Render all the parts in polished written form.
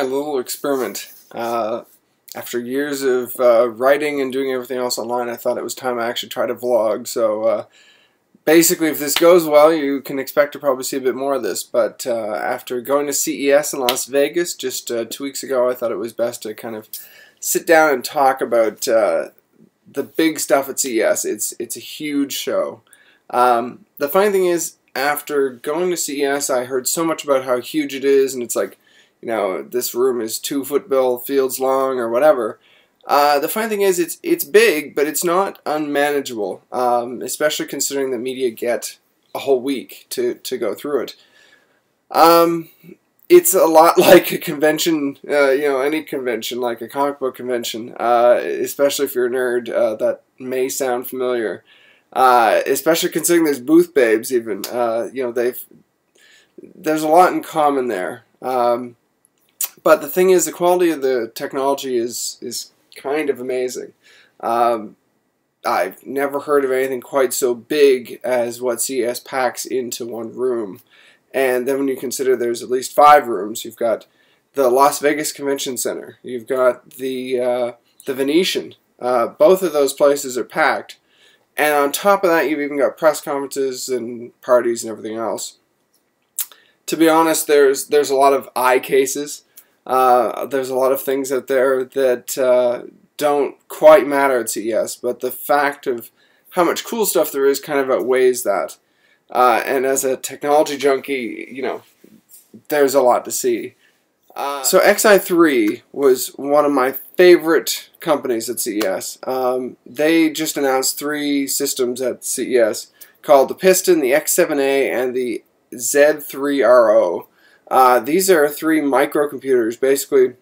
my little experiment. After years of writing and doing everything else online, I thought it was time I actually tried to vlog. So basically, if this goes well, you can expect to probably see a bit more of this. But after going to CES in Las Vegas just 2 weeks ago, I thought it was best to kind of sit down and talk about the big stuff at CES. It's a huge show. The funny thing is, after going to CES, I heard so much about how huge it is, and it's like, you know, this room is 2 football fields long or whatever. The funny thing is, it's big, but it's not unmanageable, especially considering that media get a whole week to go through it. It's a lot like a convention, you know, any convention, like a comic book convention, especially if you're a nerd. That may sound familiar. Especially considering there's booth babes even, you know, there's a lot in common there. But the thing is, the quality of the technology is kind of amazing. I've never heard of anything quite so big as what CES packs into one room. And then when you consider there's at least 5 rooms, you've got the Las Vegas Convention Center, you've got the Venetian. Both of those places are packed. And on top of that, you've even got press conferences and parties and everything else. To be honest, there's a lot of eye cases. There's a lot of things out there that don't quite matter at CES, but the fact of how much cool stuff there is kind of outweighs that. And as a technology junkie, you know, there's a lot to see. So XI3 was one of my favorite companies at CES. They just announced 3 systems at CES called the Piston, the X7A, and the Z3RO. These are 3 microcomputers, basically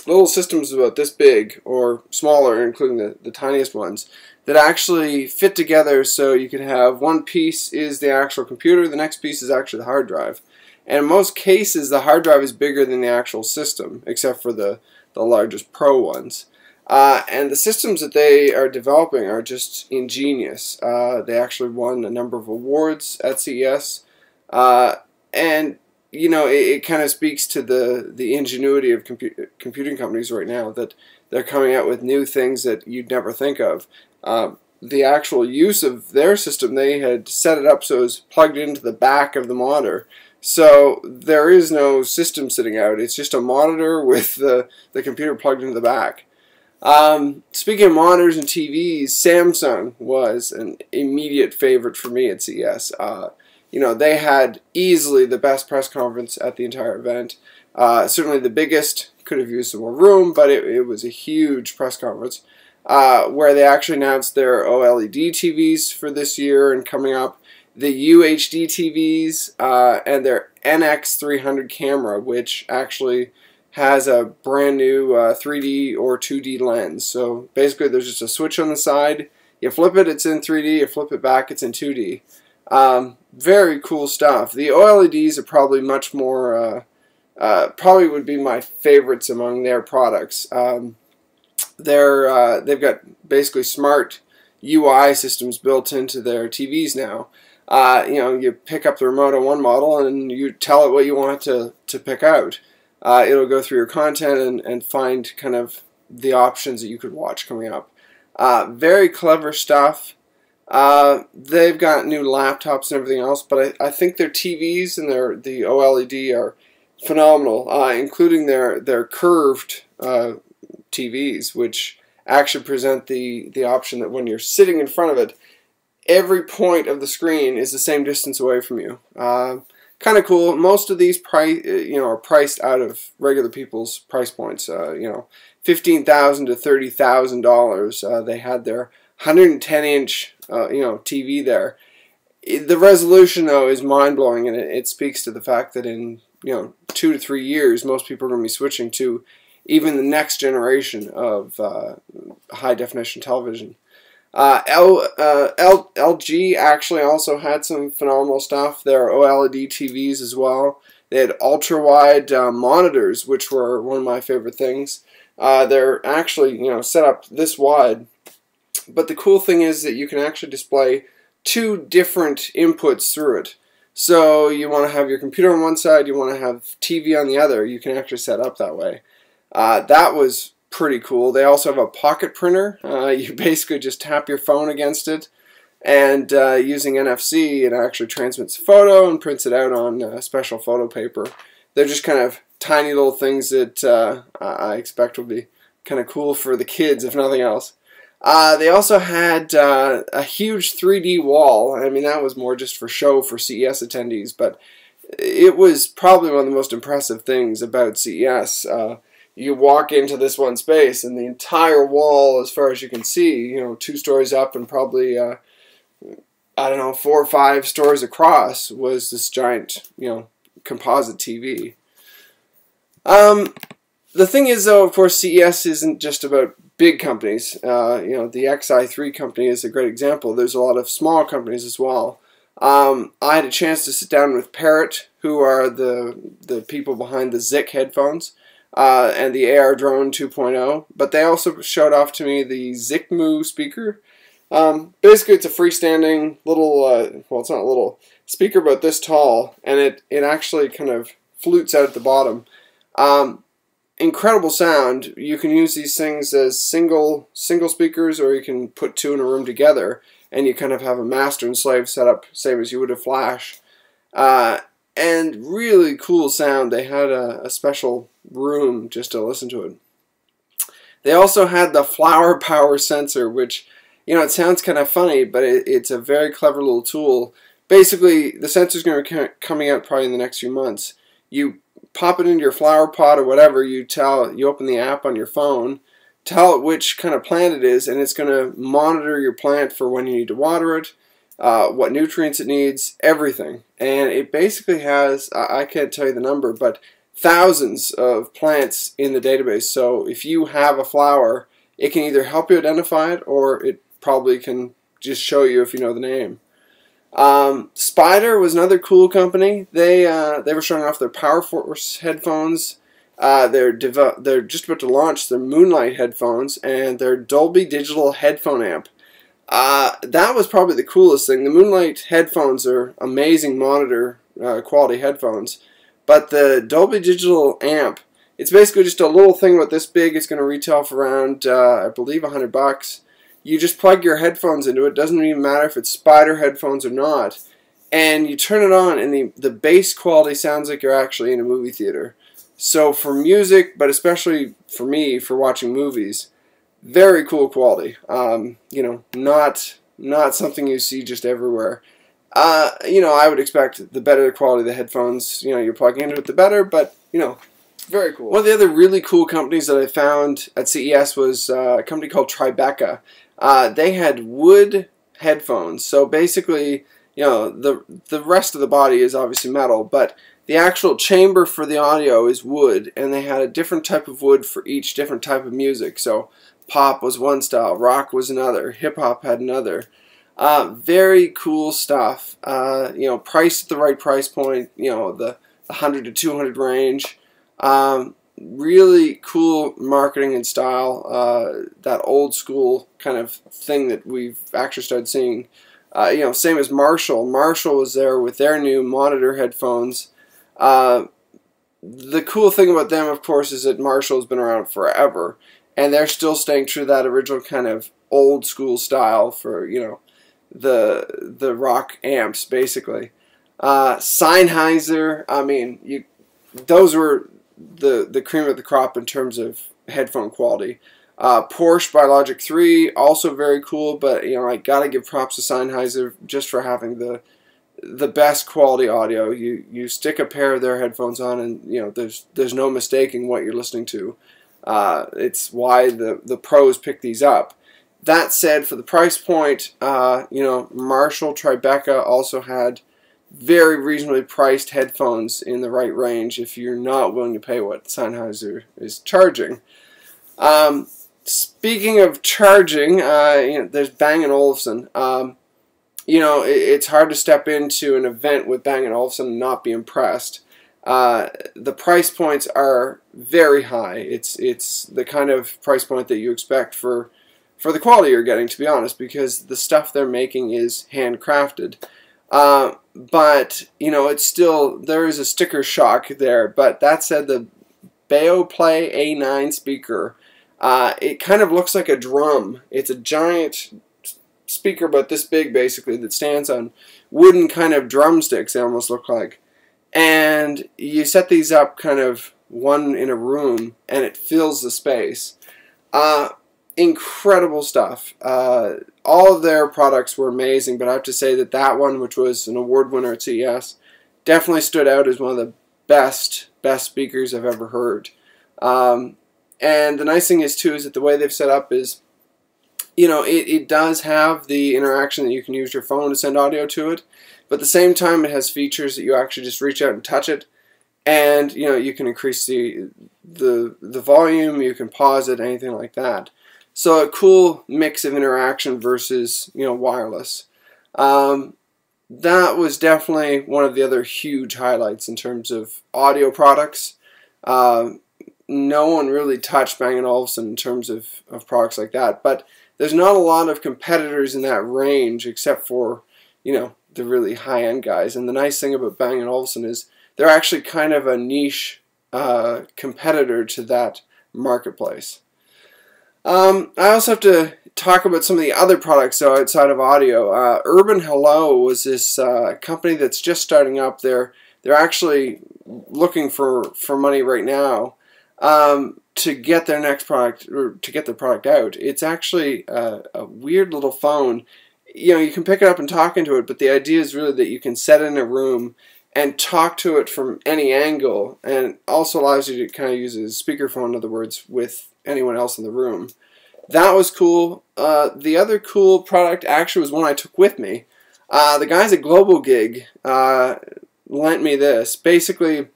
little systems about this big or smaller, including the tiniest ones, that actually fit together so you can have one piece is the actual computer, the next piece is actually the hard drive. And in most cases, the hard drive is bigger than the actual system, except for the largest Pro ones. And the systems that they are developing are just ingenious. They actually won a number of awards at CES. And, you know, it kind of speaks to the ingenuity of computing companies right now, that they're coming out with new things that you'd never think of. The actual use of their system, they had set it up so it was plugged into the back of the monitor. So there is no system sitting out. It's just a monitor with the computer plugged into the back. Speaking of monitors and TVs, Samsung was an immediate favorite for me at CES. You know, they had easily the best press conference at the entire event. Certainly the biggest, could have used some more room, but it was a huge press conference where they actually announced their OLED TVs for this year and coming up, the UHD TVs, and their NX300 camera, which actually has a brand new 3D or 2D lens. So basically there's just a switch on the side, you flip it, it's in 3D, you flip it back, it's in 2D. Very cool stuff. The OLEDs are probably much more, probably would be my favorites among their products. They've got basically smart UI systems built into their TVs now. You know, you pick up the remote on one model and you tell it what you want it to pick out. It'll go through your content and find kind of the options that you could watch coming up. Very clever stuff. They've got new laptops and everything else, but I think their TVs and the OLED are phenomenal, including their curved TVs, which actually present the option that when you're sitting in front of it, every point of the screen is the same distance away from you. Kind of cool. Most of these are priced out of regular people's price points. You know, $15,000 to $30,000. They had their 110-inch TV there. The resolution though is mind-blowing, and it speaks to the fact that in 2 to 3 years, most people are going to be switching to even the next generation of high-definition television. LG actually also had some phenomenal stuff. Their OLED TVs as well. They had ultra-wide monitors, which were one of my favorite things. They're actually set up this wide, but the cool thing is that you can actually display 2 different inputs through it. So you want to have your computer on one side, you want to have TV on the other. You can actually set up that way. That was pretty cool. They also have a pocket printer. You basically just tap your phone against it, and using NFC, it actually transmits a photo and prints it out on special photo paper. They're just kind of tiny little things that I expect will be kind of cool for the kids, if nothing else. They also had a huge 3D wall. I mean, that was more just for show for CES attendees, but it was probably one of the most impressive things about CES. You walk into this one space, and the entire wall, as far as you can see, 2 stories up and probably, I don't know, 4 or 5 stories across, was this giant, composite TV. The thing is, though, of course, CES isn't just about big companies. The XI3 company is a great example. There's a lot of small companies as well. I had a chance to sit down with Parrot, who are the people behind the Zik headphones and the AR Drone 2.0. But they also showed off to me the Zikmu speaker. Basically, it's a freestanding little, well, it's not a little speaker, but this tall, and it actually kind of flutes out at the bottom. Incredible sound. You can use these things as single speakers, or you can put 2 in a room together, and you kind of have a master and slave setup, same as you would a Flash. And really cool sound. They had a special room just to listen to it. They also had the flower power sensor, which, it sounds kind of funny, but it's a very clever little tool. Basically, the sensor's going to be coming out probably in the next few months. You pop it into your flower pot or whatever, you open the app on your phone, tell it which kind of plant it is, and it's going to monitor your plant for when you need to water it, what nutrients it needs, everything. And it basically has, I can't tell you the number, but thousands of plants in the database. So if you have a flower, it can either help you identify it, or it probably can just show you if you know the name. Spider was another cool company. They were showing off their Power Force headphones. They're just about to launch their Moonlight headphones and their Dolby Digital headphone amp. That was probably the coolest thing. The Moonlight headphones are amazing monitor quality headphones, but the Dolby Digital amp, it's basically just a little thing about this big. It's going to retail for around, I believe, $100. You just plug your headphones into it. It doesn't even matter if it's Spider headphones or not. And you turn it on, and the bass quality sounds like you're actually in a movie theater. So for music, but especially for me, for watching movies, very cool quality. Not something you see just everywhere. I would expect the better the quality of the headphones, you're plugging into it, the better, but, very cool. One of the other really cool companies that I found at CES was a company called Tribeca. They had wood headphones, so basically, the rest of the body is obviously metal, but the actual chamber for the audio is wood, and they had a different type of wood for each different type of music. So pop was one style, rock was another, hip-hop had another. Very cool stuff. Priced at the right price point, the 100 to 200 range. Really cool marketing and style, that old school kind of thing that we've actually started seeing. Same as Marshall. Marshall was there with their new monitor headphones. The cool thing about them, of course, is that Marshall's been around forever, and they're still staying true to that original kind of old school style for, the rock amps, basically. Sennheiser, I mean, those were the cream of the crop in terms of headphone quality. Porsche by Logic 3, also very cool, but I gotta give props to Sennheiser just for having the best quality audio. You stick a pair of their headphones on, and there's no mistaking what you're listening to. It's why the pros pick these up. That said, for the price point, Marshall, Tribeca also had very reasonably priced headphones in the right range if you're not willing to pay what Sennheiser is charging. Speaking of charging, there's Bang & Olufsen. It's hard to step into an event with Bang & Olufsen and not be impressed. The price points are very high. It's the kind of price point that you expect for the quality you're getting, to be honest, because the stuff they're making is handcrafted. But, you know, it's still, there is a sticker shock there. But that said, the Beoplay A9 speaker, it kind of looks like a drum. It's a giant speaker, but this big, basically, that stands on wooden kind of drumsticks, they almost look like. And you set these up kind of one in a room, and it fills the space. Incredible stuff. All of their products were amazing, but I have to say that that one, which was an award winner at CES, definitely stood out as one of the best speakers I've ever heard. And the nice thing is, too, is that the way they've set up is, you know, it does have the interaction that you can use your phone to send audio to it, but at the same time it has features that you actually just reach out and touch it, and, you know, you can increase the volume, you can pause it, anything like that. So a cool mix of interaction versus, you know, wireless. That was definitely one of the other huge highlights in terms of audio products. No one really touched Bang & Olufsen in terms of products like that, but there's not a lot of competitors in that range except for, you know, the really high-end guys. And the nice thing about Bang & Olufsen is they're actually kind of a niche competitor to that marketplace. I also have to talk about some of the other products though outside of audio. Urban Hello was this company that's just starting up. They're actually looking for money right now to get their next product, or to get their product out. It's actually a weird little phone. You know, you can pick it up and talk into it, but the idea is really that you can set it in a room and talk to it from any angle, and also allows you to kind of use it as a speakerphone, in other words, with anyone else in the room. That was cool. The other cool product actually was one I took with me. The guys at Globalgig lent me this. Basically,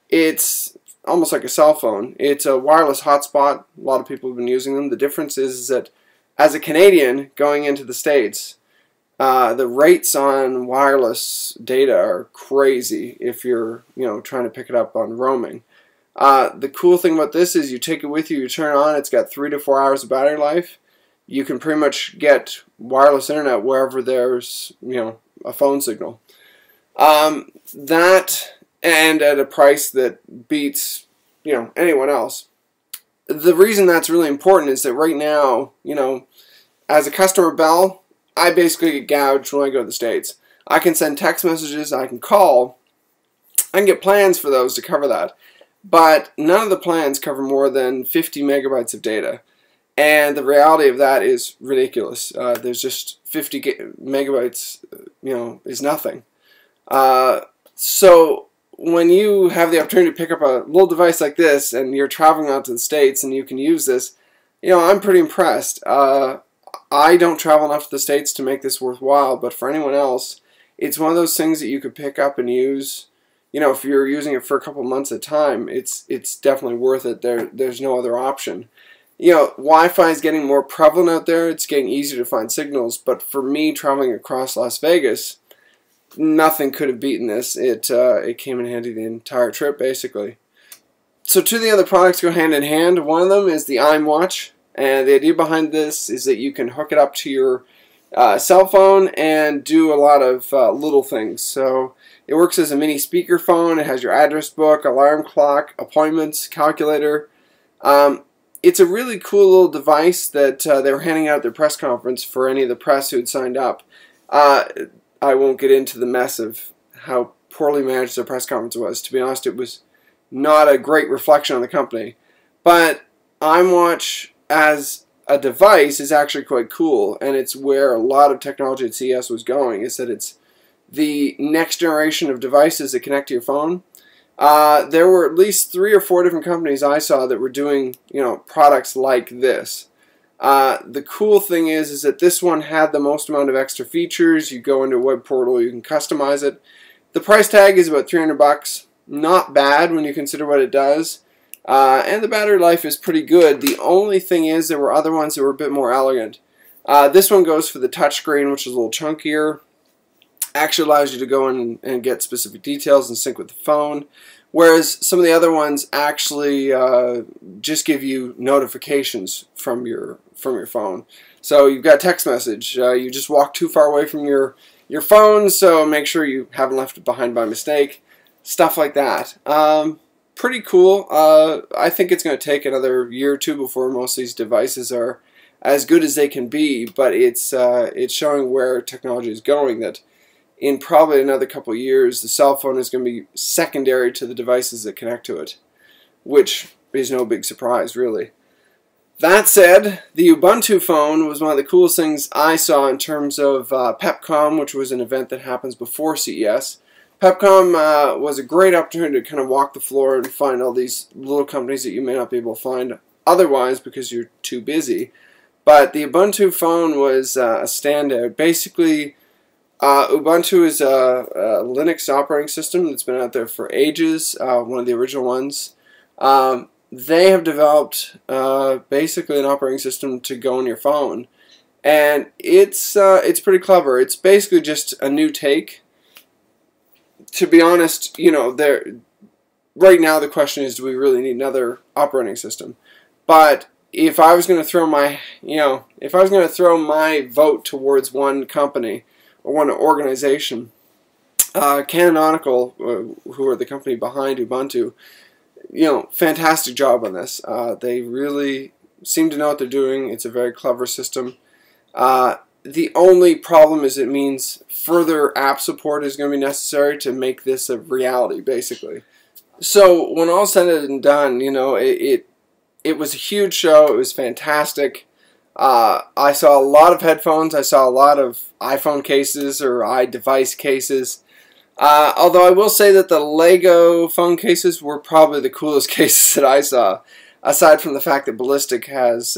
it's almost like a cell phone. It's a wireless hotspot. A lot of people have been using them. The difference is that as a Canadian going into the States, the rates on wireless data are crazy if you're, you know, trying to pick it up on roaming. The cool thing about this is you take it with you, you turn it on, it's got 3 to 4 hours of battery life. You can pretty much get wireless internet wherever there's, you know, a phone signal. That, and at a price that beats, you know, anyone else. The reason that's really important is that right now, you know, as a customer Bell, I basically get gouged when I go to the States. I can send text messages, I can call, I can get plans for those to cover that. But none of the plans cover more than 50 megabytes of data. And the reality of that is ridiculous. There's just 50 megabytes, you know, is nothing. So when you have the opportunity to pick up a little device like this and you're traveling out to the States and you can use this, you know, I'm pretty impressed. I don't travel enough to the States to make this worthwhile, but for anyone else, it's one of those things that you could pick up and use. You know, if you're using it for a couple months at a time, it's definitely worth it. There's no other option. You know, Wi-Fi is getting more prevalent out there. It's getting easier to find signals. But for me, traveling across Las Vegas, nothing could have beaten this. It came in handy the entire trip, basically. So two of the other products go hand in hand. One of them is the iWatch. And the idea behind this is that you can hook it up to your cell phone and do a lot of little things. So it works as a mini speakerphone. It has your address book, alarm clock, appointments, calculator. It's a really cool little device that they were handing out at their press conference for any of the press who had signed up. I won't get into the mess of how poorly managed their press conference was. To be honest, it was not a great reflection on the company. But iWatch as a device is actually quite cool, and it's where a lot of technology at CES was going, is that it's the next generation of devices that connect to your phone. There were at least 3 or 4 different companies I saw that were doing, you know, products like this. The cool thing is that this one had the most amount of extra features. You go into a web portal, you can customize it. The price tag is about $300. Not bad when you consider what it does. And the battery life is pretty good. The only thing is there were other ones that were a bit more elegant. This one goes for the touchscreen, which is a little chunkier. Actually allows you to go in and get specific details and sync with the phone. Whereas some of the other ones actually just give you notifications from your phone. So you've got a text message. You just walk too far away from your your phone, so make sure you haven't left it behind by mistake. Stuff like that. Pretty cool. I think it's going to take another year or two before most of these devices are as good as they can be, but it's showing where technology is going, that in probably another couple of years, the cell phone is going to be secondary to the devices that connect to it, which is no big surprise, really. That said, the Ubuntu phone was one of the coolest things I saw in terms of PepCom, which was an event that happens before CES. PepCom was a great opportunity to kind of walk the floor and find all these little companies that you may not be able to find otherwise because you're too busy. But the Ubuntu phone was a standout. Basically, Ubuntu is a Linux operating system that's been out there for ages, one of the original ones. They have developed basically an operating system to go on your phone, and it's pretty clever. It's basically just a new take. To be honest, you know, right now the question is, do we really need another operating system? But if I was going to throw my, if I was going to throw my vote towards one company or one organization, Canonical, who are the company behind Ubuntu, fantastic job on this. They really seem to know what they're doing. It's a very clever system. The only problem is it means further app support is going to be necessary to make this a reality, basically. So when all said and done, it was a huge show. It was fantastic. I saw a lot of headphones. I saw a lot of iPhone cases or iDevice cases. Although I will say that the Lego phone cases were probably the coolest cases that I saw, aside from the fact that Ballistic has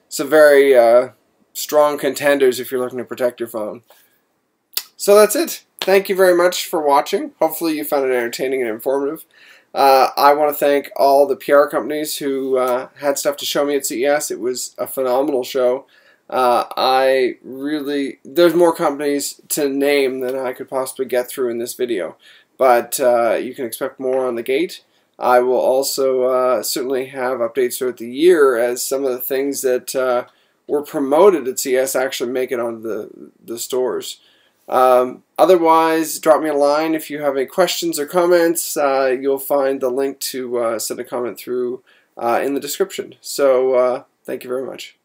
some very strong contenders if you're looking to protect your phone. So that's it. Thank you very much for watching. Hopefully you found it entertaining and informative. I want to thank all the PR companies who had stuff to show me at CES. It was a phenomenal show. There's more companies to name than I could possibly get through in this video, but you can expect more on the gate. I will also certainly have updates throughout the year as some of the things that were promoted at CES actually make it onto the stores. Otherwise, drop me a line if you have any questions or comments. You'll find the link to send a comment through in the description. So thank you very much.